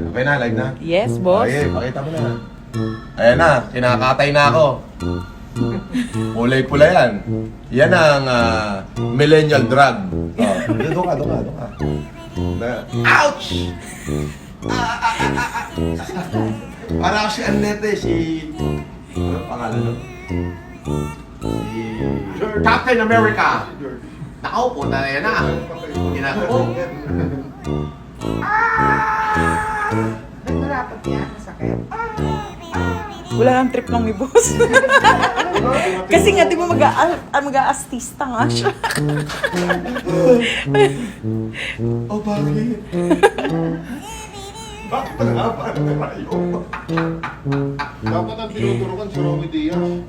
Okay na, live na? Yes, boss. Okay, pakita mo na. Ayan na, kinakatay na ako. Kulay pula yan. Yan ang millennial drug. Doon ka. Ouch! Para ako si Annette, ano pangalan nun? Si Captain America. Nakaupo na yan na. Ginagawa. Nagmarapat yan, masakit. Wala lang trip ng mi boss. Kasi nga, di ba mag-aastista nga siya. Oh, bakit? Bakit pa nga ba? Dapat ang tinuturukan si Romy Diaz.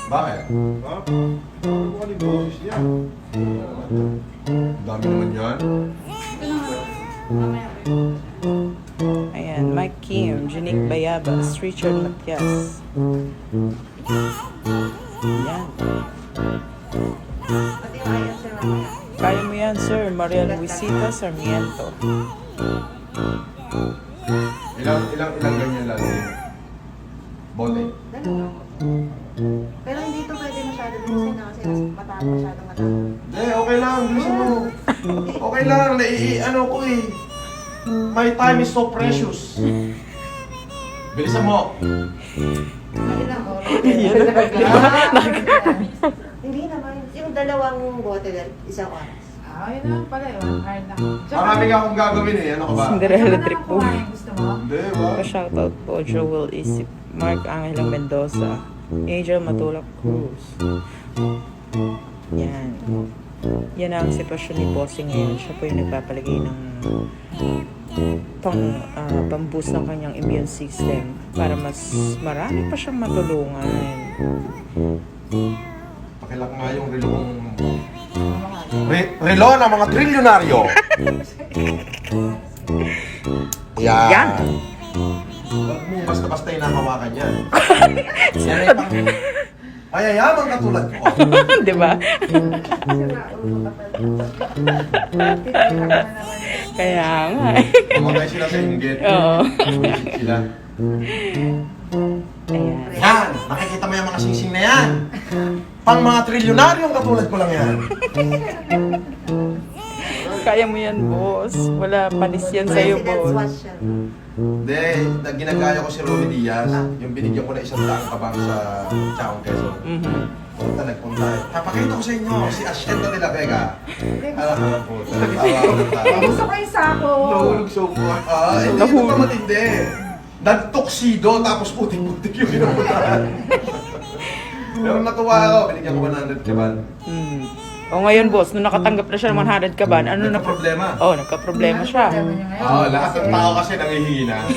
Bakit? Ha? Ano ba yung boses niya? Dami naman yan. Ayan, Mike Kim, Janique Bayabas, Richard Matias. Yan. Pati kaya siya mamaya. Kaya mo yan, sir. Maria Luisita Sarmiento. Ilang ganyan lang. Bote. Dalawa. Pero hindi ito pwede masyado bilisin na kasi masyado matapos. Hindi, okay lang. Bilisan mo. Okay lang. Ano ko eh. My time is so precious. Bilisan mo. Hindi lang, oh. Hindi naman. Yung dalawang bote, isang oras. Yun naman pala yun. Hard lang. Marami nga akong gagawin eh. Ano ka ba? Cinderella trip po. Gusto mo? Hindi, ba? Pa-shoutout po, Joel Isip, Mark Angela Mendoza, Angel Matulak Cruz. Yan. Yan ang sitwasyon ni Bossing ngayon. Siya po yung nagpapalagay ng pang-boost ng kanyang immune system para mas marami pa siyang matulungan. Pakilak nga yung relong... Relo ng mga trilyonaryo. Yan. Huwag mo basta-basta yung nakawakan yan. Yan ay pang... Mayayaman katulad ko. Di ba? Kaya nga. Tumatay sila sa inggit. Oo. Sila. Ayan. Yan! Makikita mo yung mga singsing na yan. Pang mga trilyonaryong katulad ko lang yan. Kaya mo yan, boss. Wala panis yan sa'yo, President's boss. watch siya. Hindi, ginagaya ko si Romy Diaz. Yung binigyan ko na 100 kabang sa Chaong Quezon. Nagpunta. Papakita ko sa inyo, si Ashenda de la Vega. Alam po, tawa ko ng tao. Gusto ko yung sako. Nahulog sa upuan. Hindi ko pa matindi. Nag-tuxedo, tapos putik-putik yung pinupuntahan. Pero natuwa ako, binigyan ko 100 kaban. O ngayon, boss, nung nakatanggap na siya ng 100 kaban, ano na problema? Oh, nagka-problema siya. Lahat ng tao kasi nangihingi na.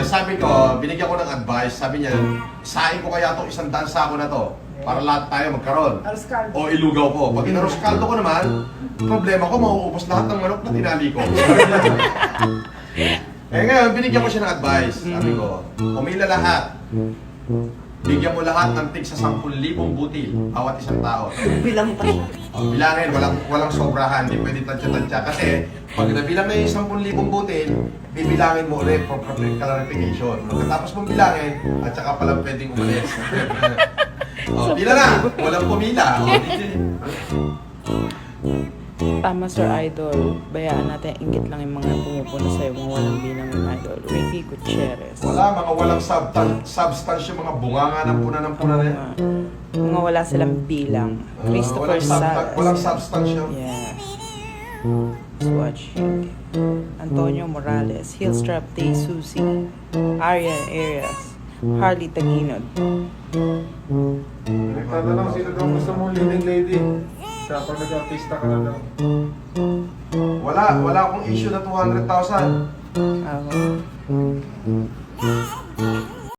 Sabi ko, binigyan ko ng advice, sabi niya, sain ko kaya itong 100 sako na to para lahat tayo magkaroon. Aroscaldo. O ilugaw ko. Pag inaroskaldo ko naman, problema ko, mauubos lahat ng manok na tinali ko. Ngayon, binigyan ko siya ng advice. Sabi ko, pumila lahat. Bigyan mo lahat ng tig sa 10,000 butil, bawat isang tao. Bilang pa siya. Bilangin, walang sobrahan, hindi pwede tansya-tansya. Kasi pag nabilang na yung 10,000 butil, bibilangin mo ulit for clarification. Pagkatapos mong bilangin, at saka pala pwedeng umalis. Pila na! Walang pumila. Tama, Sir Idol. Bayaan natin, inggit lang yung mga pumupuno sa'yo, mga walang bilang yung Idol. Ricky Gutierrez. Wala, mga walang substance yung mga bunganga ng puna na yan. Mga wala silang bilang. Christopher Salas. Walang substance yun. Yes. Watching. Antonio Morales. Hillstrap Day Susie. Arian Arias. Harley Taginod. Nagtatanong sino daw gusto mong leading lady. Sa pag nag-artista ka na daw. Wala akong issue na 200,000.